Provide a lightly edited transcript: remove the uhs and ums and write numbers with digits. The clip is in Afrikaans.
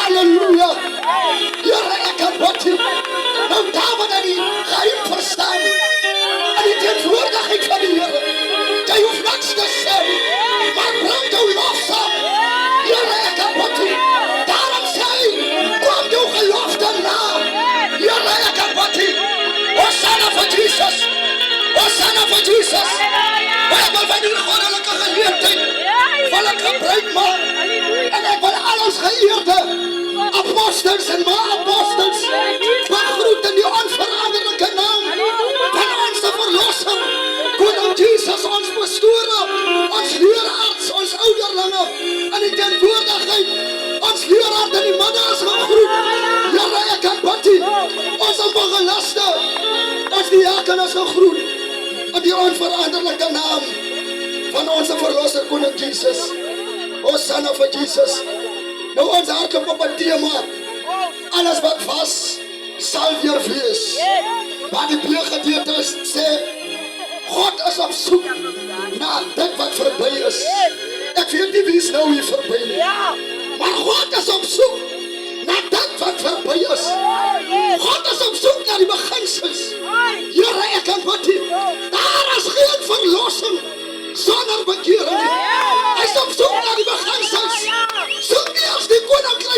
Halleluja. Here ek aanbid U. Nou Dawid aan die geheim verstaan. Aan die teenwoordigheid van die Here. Jy hoef niks te sê. Maar bring jou lofsang. Here ek aanbid U. Daarom sê hy, kom jou gelofte na. Here ek aanbid U. Hosanna vir Jesus. Hosanna vir Jesus. Ek wil van die goddelike geleerdheid wil ek gebruik maak. En ek wil al ons geëerde apostels en maar-apostels begroet in die onveranderlike naam van ons verlosser, Koning Jesus, ons pastore, ons leeraarts, ons ouderlinge, in die teenwoordigheid, ons leraar in die manne is gegroet. Here, ek aanbid U. Ons evangeliste, ons diaken is gegroet in die onveranderlike naam van ons verlosser, Koning Jesus. Hosanna vir Jesus. Nou ons hardloop op 'n tema. Alles wat was, sal weer wees. Maar die pleeggedeelte sê, God is op soek na dit wat verby is. Ek weet nie wie is nou hier verby nie. Maar God is op soek na dit wat verby is. God is op soek na die beginsels. Here, ek aanbid U. Daar is geen verlossing sonder bekering. Hy is op soek na die beginsels. Soek nie as die koninkryk